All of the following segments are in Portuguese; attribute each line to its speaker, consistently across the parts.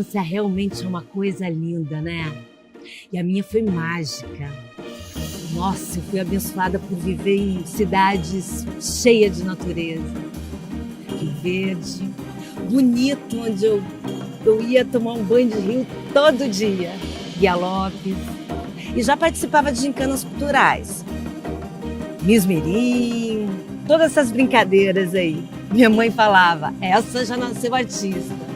Speaker 1: infância realmente é uma coisa linda, né? E a minha foi mágica. Nossa, eu fui abençoada por viver em cidades cheias de natureza. Rio Verde, bonito, onde eu ia tomar um banho de rio todo dia. Guia Lopes. E já participava de gincanas culturais. Miss Mirim, todas essas brincadeiras aí. Minha mãe falava, essa já nasceu artista.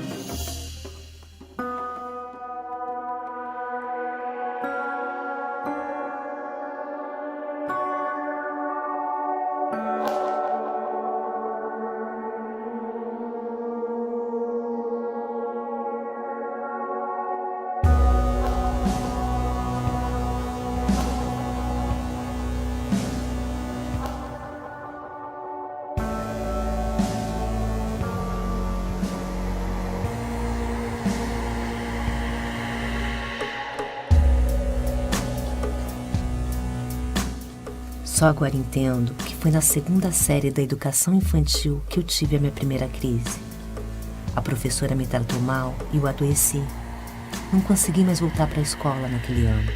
Speaker 2: Só agora entendo que foi na segunda série da educação infantil que eu tive a minha primeira crise. A professora me tratou mal e eu adoeci. Não consegui mais voltar para a escola naquele ano.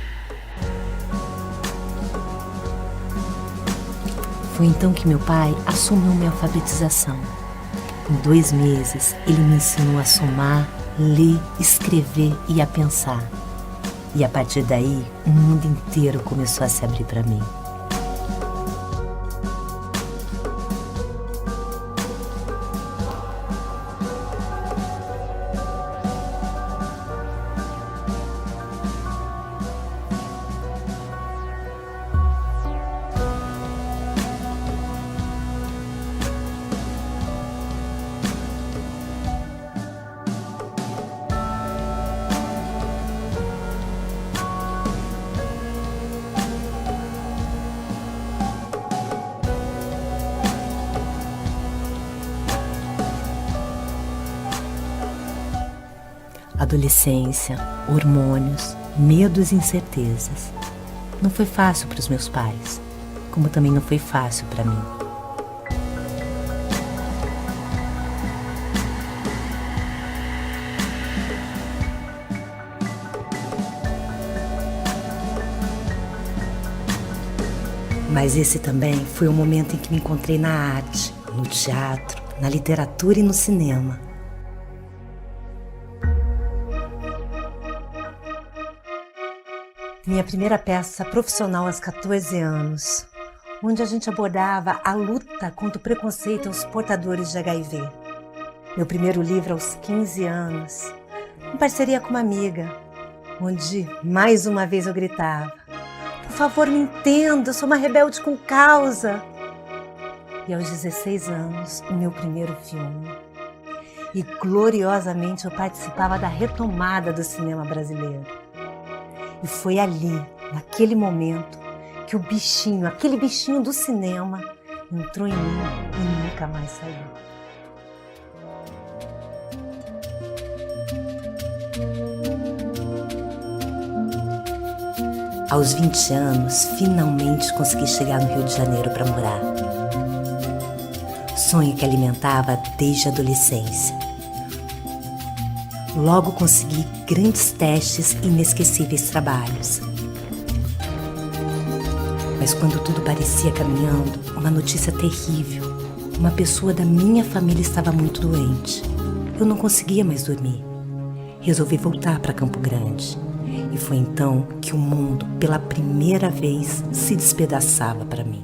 Speaker 2: Foi então que meu pai assumiu minha alfabetização. Em 2 meses, ele me ensinou a somar, ler, escrever e a pensar. E a partir daí, o mundo inteiro começou a se abrir para mim. Adolescência, hormônios, medos e incertezas. Não foi fácil para os meus pais, como também não foi fácil para mim. Mas esse também foi o momento em que me encontrei na arte, no teatro, na literatura e no cinema. Minha primeira peça profissional aos 14 anos, onde a gente abordava a luta contra o preconceito aos portadores de HIV. Meu primeiro livro aos 15 anos, em parceria com uma amiga, onde mais uma vez eu gritava: por favor, me entenda, eu sou uma rebelde com causa. E aos 16 anos, o meu primeiro filme. E gloriosamente eu participava da retomada do cinema brasileiro. E foi ali, naquele momento, que o bichinho, aquele bichinho do cinema, entrou em mim e nunca mais saiu. Aos 20 anos, finalmente consegui chegar no Rio de Janeiro para morar. Sonho que alimentava desde a adolescência. Logo consegui grandes testes e inesquecíveis trabalhos. Mas quando tudo parecia caminhando, uma notícia terrível. Uma pessoa da minha família estava muito doente. Eu não conseguia mais dormir. Resolvi voltar para Campo Grande. E foi então que o mundo, pela primeira vez, se despedaçava para mim.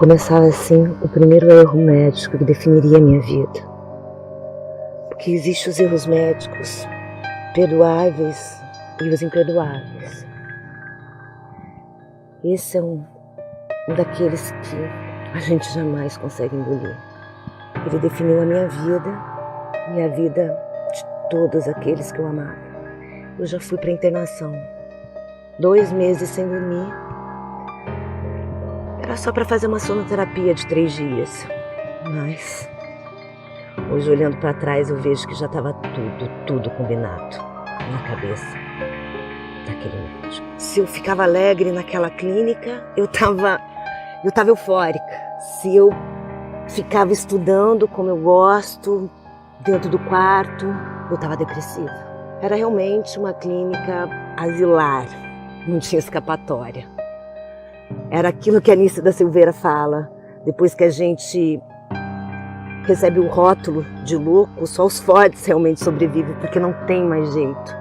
Speaker 2: começava assim o primeiro erro médico que definiria a minha vida. Porque existem os erros médicos perdoáveis e os imperdoáveis. Esse é um daqueles que a gente jamais consegue engolir. Ele definiu a minha vida e a vida de todos aqueles que eu amava. Eu já fui para internação, 2 meses sem dormir. Era só para fazer uma sonoterapia de 3 dias. Mas hoje, olhando para trás, eu vejo que já estava tudo combinado na cabeça daquele médico. Se eu ficava alegre naquela clínica, eu estava eufórica. Se eu ficava estudando como eu gosto, dentro do quarto, eu estava depressiva. Era realmente uma clínica asilar, não tinha escapatória. Era aquilo que a Anícia da Silveira fala, depois que a gente recebe o rótulo de louco, só os fortes realmente sobrevivem, porque não tem mais jeito.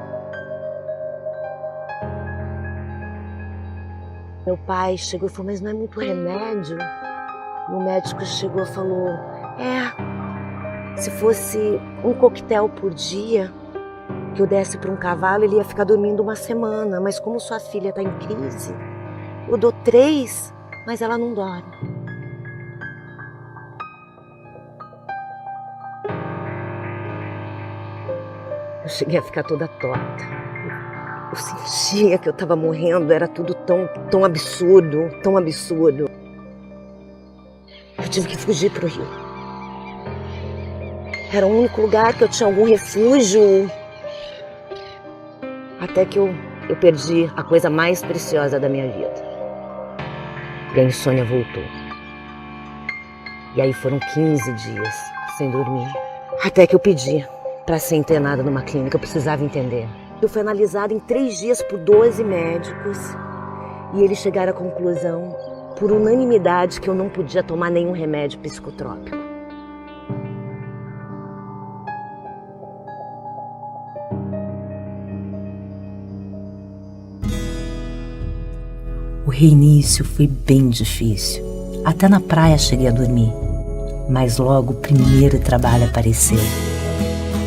Speaker 2: Meu pai chegou e falou, mas não é muito remédio? O médico chegou e falou, se fosse um coquetel por dia, que eu desse para um cavalo, ele ia ficar dormindo 1 semana, mas como sua filha está em crise, eu dou 3, mas ela não dorme. Eu cheguei a ficar toda torta. Eu sentia que eu estava morrendo, era tudo tão absurdo, tão absurdo. Eu tive que fugir para o Rio. Era o único lugar que eu tinha algum refúgio. Até que eu perdi a coisa mais preciosa da minha vida. E a insônia voltou. E aí foram 15 dias sem dormir. Até que eu pedi para ser internada numa clínica, eu precisava entender. Eu fui analisada em 3 dias por 12 médicos e eles chegaram à conclusão, por unanimidade, que eu não podia tomar nenhum remédio psicotrópico.
Speaker 3: O reinício foi bem difícil. Até na praia cheguei a dormir. Mas logo o primeiro trabalho apareceu.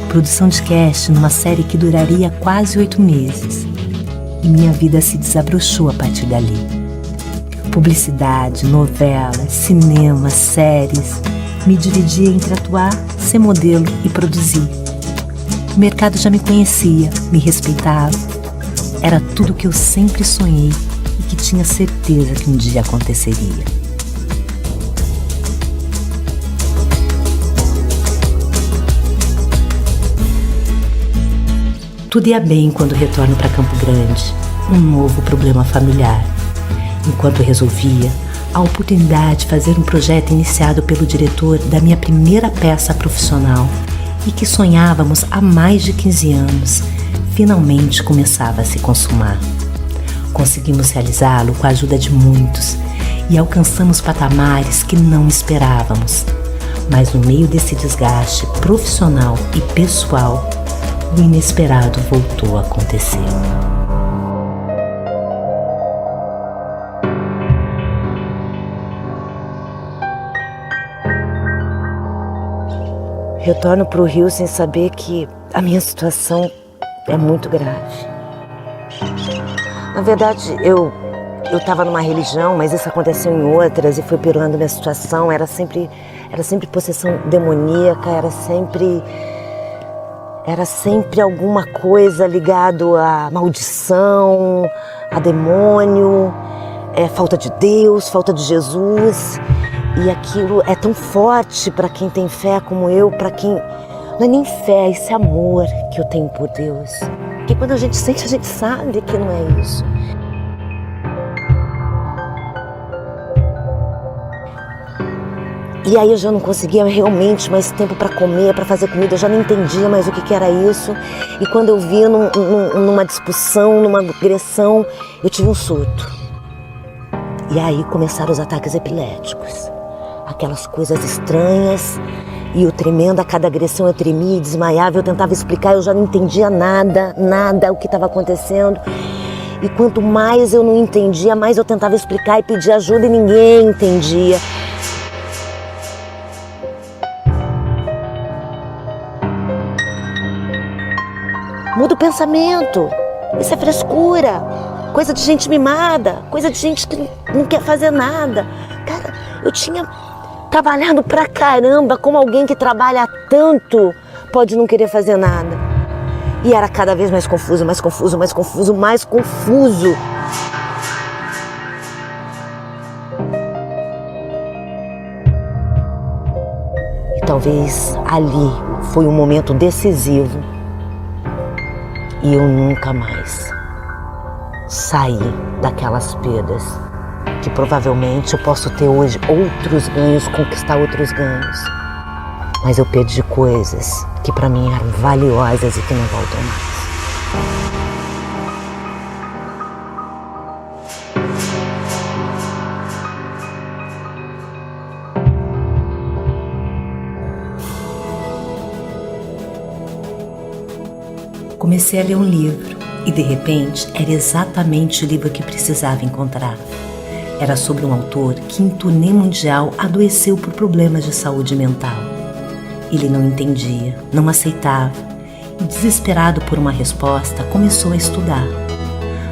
Speaker 3: Produção de cast numa série que duraria quase 8 meses. E minha vida se desabrochou a partir dali. Publicidade, novelas, cinema, séries. Me dividia entre atuar, ser modelo e produzir. O mercado já me conhecia, me respeitava. Era tudo que eu sempre sonhei e que tinha certeza que um dia aconteceria. Tudo ia bem quando retorno para Campo Grande, um novo problema familiar. Enquanto resolvia, a oportunidade de fazer um projeto iniciado pelo diretor da minha primeira peça profissional e que sonhávamos há mais de 15 anos, finalmente começava a se consumar. Conseguimos realizá-lo com a ajuda de muitos e alcançamos patamares que não esperávamos. Mas no meio desse desgaste profissional e pessoal, o inesperado voltou a acontecer.
Speaker 2: Retorno para o Rio sem saber que a minha situação é muito grave. Na verdade, eu estava numa religião, mas isso aconteceu em outras e foi piorando minha situação. Era sempre possessão demoníaca, era sempre alguma coisa ligado a maldição, a demônio, falta de Deus, falta de Jesus. E aquilo é tão forte para quem tem fé como eu, para quem... Não é nem fé, é esse amor que eu tenho por Deus. Porque quando a gente sente, a gente sabe que não é isso. E aí eu já não conseguia realmente mais tempo para comer, para fazer comida, eu já não entendia mais o que era isso. E quando eu vi numa discussão, numa agressão, eu tive um surto. E aí começaram os ataques epiléticos. Aquelas coisas estranhas, e eu tremendo, a cada agressão eu tremia, desmaiava, eu tentava explicar, eu já não entendia nada o que estava acontecendo. E quanto mais eu não entendia, mais eu tentava explicar e pedir ajuda e ninguém entendia. Muda o pensamento. Isso é frescura. Coisa de gente mimada. Coisa de gente que não quer fazer nada. Cara, eu tinha trabalhado pra caramba. Como alguém que trabalha tanto pode não querer fazer nada? E era cada vez mais confuso, mais confuso, mais confuso, mais confuso. E talvez ali foi um momento decisivo. E eu nunca mais saí daquelas perdas. Que provavelmente eu posso ter hoje outros ganhos, conquistar outros ganhos. Mas eu perdi coisas que para mim eram valiosas e que não voltam mais.
Speaker 3: Comecei a ler um livro e, de repente, era exatamente o livro que precisava encontrar. Era sobre um autor que, em turnê mundial, adoeceu por problemas de saúde mental. Ele não entendia, não aceitava e, desesperado por uma resposta, começou a estudar.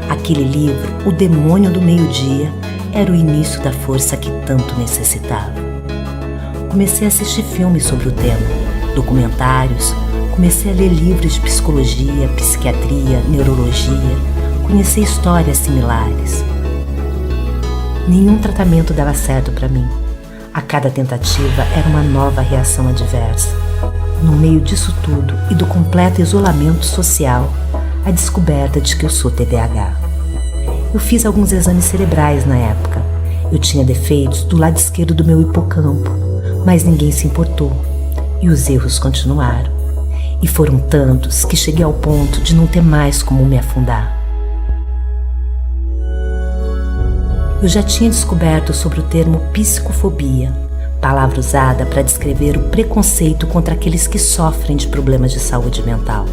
Speaker 3: Aquele livro, O Demônio do Meio-Dia, era o início da força que tanto necessitava. Comecei a assistir filmes sobre o tema, documentários, comecei a ler livros de psicologia, psiquiatria, neurologia, conheci histórias similares. Nenhum tratamento dava certo para mim. A cada tentativa era uma nova reação adversa. No meio disso tudo e do completo isolamento social, a descoberta de que eu sou TDAH. Eu fiz alguns exames cerebrais na época. Eu tinha defeitos do lado esquerdo do meu hipocampo, mas ninguém se importou e os erros continuaram. E foram tantos que cheguei ao ponto de não ter mais como me afundar. Eu já tinha descoberto sobre o termo psicofobia, palavra usada para descrever o preconceito contra aqueles que sofrem de problemas de saúde mental.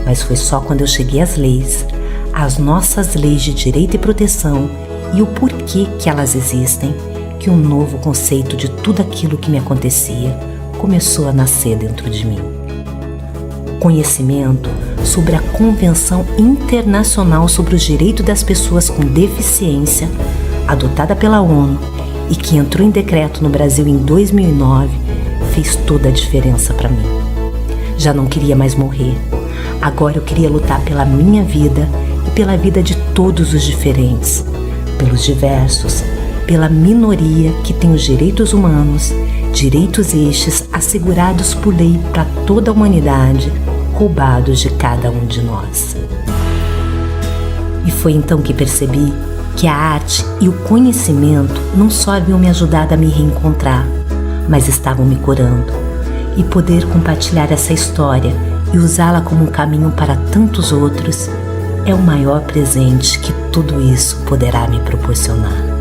Speaker 3: Mas foi só quando eu cheguei às leis, às nossas leis de direito e proteção e o porquê que elas existem, que um novo conceito de tudo aquilo que me acontecia começou a nascer dentro de mim. Conhecimento sobre a Convenção Internacional sobre os Direitos das Pessoas com Deficiência, adotada pela ONU e que entrou em decreto no Brasil em 2009, fez toda a diferença para mim. Já não queria mais morrer. Agora eu queria lutar pela minha vida e pela vida de todos os diferentes, pelos diversos, pela minoria que tem os direitos humanos, direitos estes assegurados por lei para toda a humanidade, roubados de cada um de nós. E foi então que percebi que a arte e o conhecimento não só haviam me ajudado a me reencontrar, mas estavam me curando. E poder compartilhar essa história e usá-la como um caminho para tantos outros é o maior presente que tudo isso poderá me proporcionar.